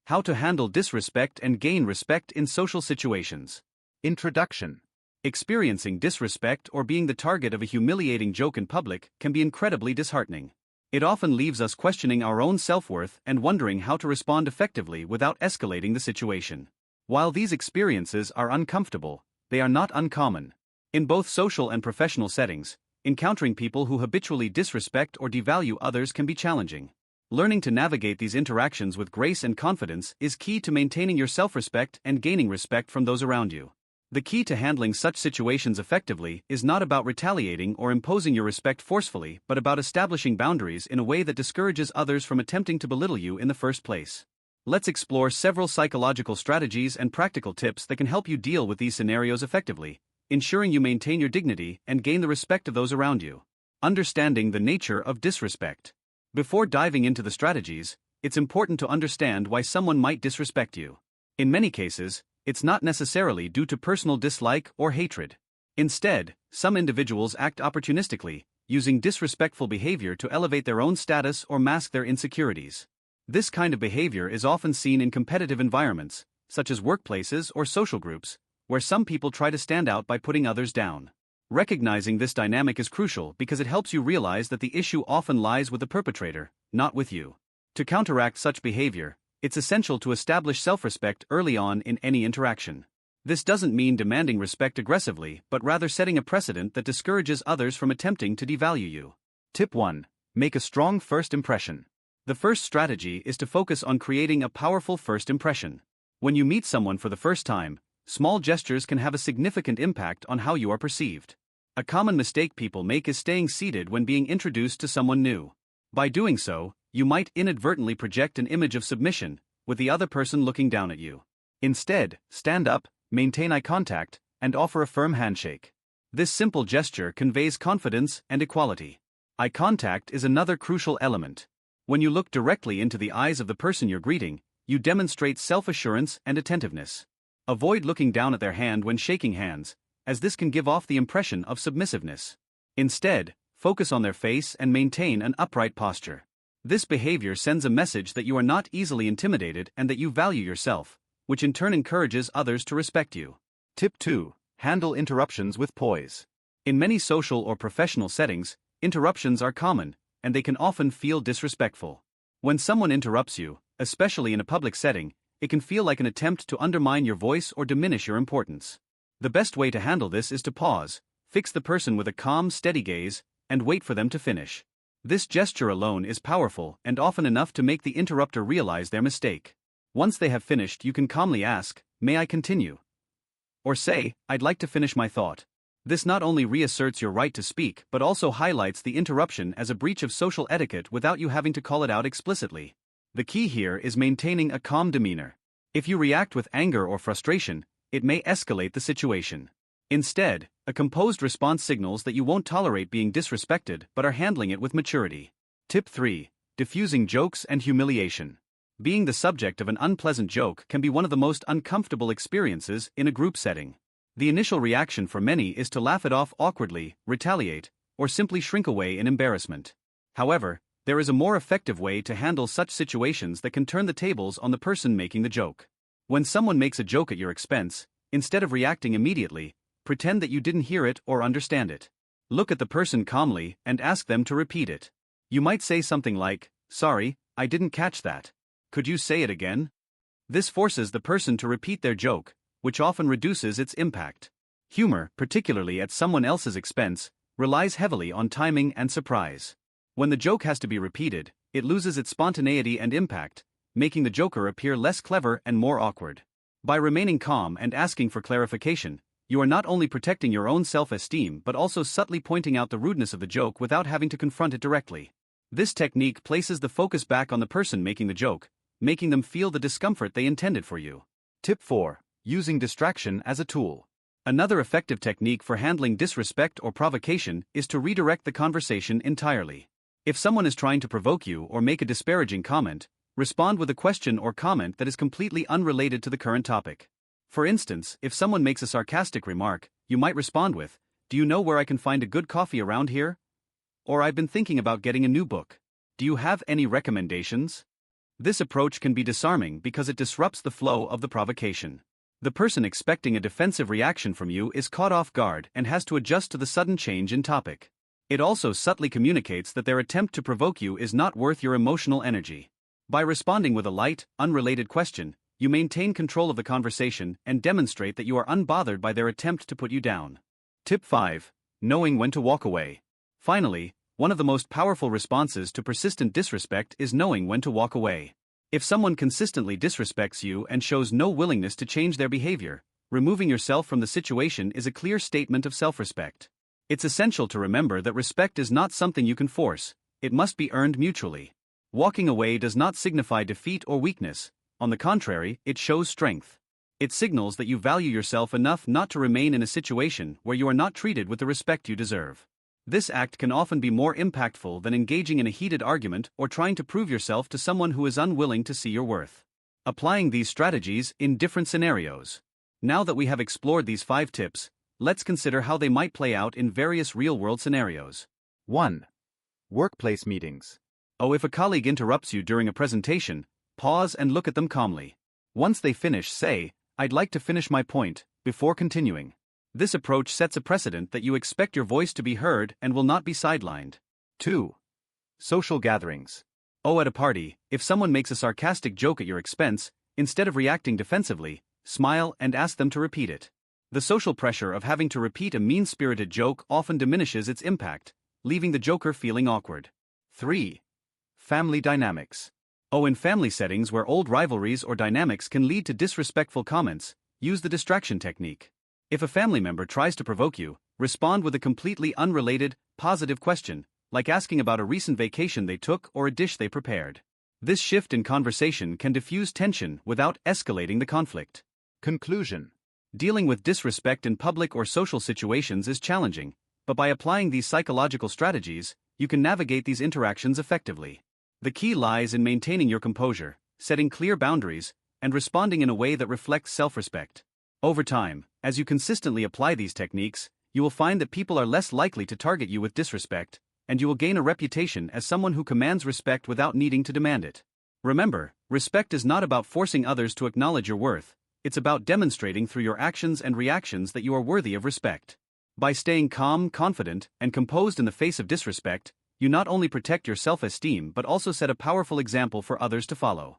How to handle disrespect and gain respect in social situations. Introduction. Experiencing disrespect or being the target of a humiliating joke in public can be incredibly disheartening. It often leaves us questioning our own self-worth and wondering how to respond effectively without escalating the situation. While these experiences are uncomfortable, they are not uncommon. In both social and professional settings, encountering people who habitually disrespect or devalue others can be challenging. Learning to navigate these interactions with grace and confidence is key to maintaining your self-respect and gaining respect from those around you. The key to handling such situations effectively is not about retaliating or imposing your respect forcefully, but about establishing boundaries in a way that discourages others from attempting to belittle you in the first place. Let's explore several psychological strategies and practical tips that can help you deal with these scenarios effectively, ensuring you maintain your dignity and gain the respect of those around you. Understanding the nature of disrespect. Before diving into the strategies, it's important to understand why someone might disrespect you. In many cases, it's not necessarily due to personal dislike or hatred. Instead, some individuals act opportunistically, using disrespectful behavior to elevate their own status or mask their insecurities. This kind of behavior is often seen in competitive environments, such as workplaces or social groups, where some people try to stand out by putting others down. Recognizing this dynamic is crucial because it helps you realize that the issue often lies with the perpetrator, not with you. To counteract such behavior, it's essential to establish self-respect early on in any interaction. This doesn't mean demanding respect aggressively, but rather setting a precedent that discourages others from attempting to devalue you. Tip 1. Make a strong first impression. The first strategy is to focus on creating a powerful first impression. When you meet someone for the first time, small gestures can have a significant impact on how you are perceived. A common mistake people make is staying seated when being introduced to someone new. By doing so, you might inadvertently project an image of submission, with the other person looking down at you. Instead, stand up, maintain eye contact, and offer a firm handshake. This simple gesture conveys confidence and equality. Eye contact is another crucial element. When you look directly into the eyes of the person you're greeting, you demonstrate self-assurance and attentiveness. Avoid looking down at their hand when shaking hands, as this can give off the impression of submissiveness. Instead, focus on their face and maintain an upright posture. This behavior sends a message that you are not easily intimidated and that you value yourself, which in turn encourages others to respect you. Tip 2. Handle interruptions with poise. In many social or professional settings, interruptions are common, and they can often feel disrespectful. When someone interrupts you, especially in a public setting, it can feel like an attempt to undermine your voice or diminish your importance. The best way to handle this is to pause, fix the person with a calm, steady gaze, and wait for them to finish. This gesture alone is powerful and often enough to make the interrupter realize their mistake. Once they have finished, you can calmly ask, "May I continue?" Or say, "I'd like to finish my thought." This not only reasserts your right to speak but also highlights the interruption as a breach of social etiquette without you having to call it out explicitly. The key here is maintaining a calm demeanor. If you react with anger or frustration, it may escalate the situation. Instead, a composed response signals that you won't tolerate being disrespected but are handling it with maturity. Tip 3. Diffusing jokes and humiliation. Being the subject of an unpleasant joke can be one of the most uncomfortable experiences in a group setting. The initial reaction for many is to laugh it off awkwardly, retaliate, or simply shrink away in embarrassment. However, there is a more effective way to handle such situations that can turn the tables on the person making the joke. When someone makes a joke at your expense, instead of reacting immediately, pretend that you didn't hear it or understand it. Look at the person calmly and ask them to repeat it. You might say something like, "Sorry, I didn't catch that. Could you say it again?" This forces the person to repeat their joke, which often reduces its impact. Humor, particularly at someone else's expense, relies heavily on timing and surprise. When the joke has to be repeated, it loses its spontaneity and impact, making the joker appear less clever and more awkward. By remaining calm and asking for clarification, you are not only protecting your own self-esteem but also subtly pointing out the rudeness of the joke without having to confront it directly. This technique places the focus back on the person making the joke, making them feel the discomfort they intended for you. Tip 4. Using distraction as a tool. Another effective technique for handling disrespect or provocation is to redirect the conversation entirely. If someone is trying to provoke you or make a disparaging comment, respond with a question or comment that is completely unrelated to the current topic. For instance, if someone makes a sarcastic remark, you might respond with, "Do you know where I can find a good coffee around here?" Or, "I've been thinking about getting a new book. Do you have any recommendations?" This approach can be disarming because it disrupts the flow of the provocation. The person expecting a defensive reaction from you is caught off guard and has to adjust to the sudden change in topic. It also subtly communicates that their attempt to provoke you is not worth your emotional energy. By responding with a light, unrelated question, you maintain control of the conversation and demonstrate that you are unbothered by their attempt to put you down. Tip 5. Knowing when to walk away. Finally, one of the most powerful responses to persistent disrespect is knowing when to walk away. If someone consistently disrespects you and shows no willingness to change their behavior, removing yourself from the situation is a clear statement of self-respect. It's essential to remember that respect is not something you can force, it must be earned mutually. Walking away does not signify defeat or weakness, on the contrary, it shows strength. It signals that you value yourself enough not to remain in a situation where you are not treated with the respect you deserve. This act can often be more impactful than engaging in a heated argument or trying to prove yourself to someone who is unwilling to see your worth. Applying these strategies in different scenarios. Now that we have explored these 5 tips, let's consider how they might play out in various real-world scenarios. 1. Workplace meetings. If a colleague interrupts you during a presentation, pause and look at them calmly. Once they finish, say, "I'd like to finish my point," before continuing. This approach sets a precedent that you expect your voice to be heard and will not be sidelined. 2. Social gatherings. At a party, if someone makes a sarcastic joke at your expense, instead of reacting defensively, smile and ask them to repeat it. The social pressure of having to repeat a mean-spirited joke often diminishes its impact, leaving the joker feeling awkward. 3. Family dynamics. In family settings where old rivalries or dynamics can lead to disrespectful comments, use the distraction technique. If a family member tries to provoke you, respond with a completely unrelated, positive question, like asking about a recent vacation they took or a dish they prepared. This shift in conversation can diffuse tension without escalating the conflict. Conclusion. Dealing with disrespect in public or social situations is challenging, but by applying these psychological strategies, you can navigate these interactions effectively. The key lies in maintaining your composure, setting clear boundaries, and responding in a way that reflects self-respect. Over time, as you consistently apply these techniques, you will find that people are less likely to target you with disrespect, and you will gain a reputation as someone who commands respect without needing to demand it. Remember, respect is not about forcing others to acknowledge your worth, it's about demonstrating through your actions and reactions that you are worthy of respect. By staying calm, confident, and composed in the face of disrespect, you not only protect your self-esteem but also set a powerful example for others to follow.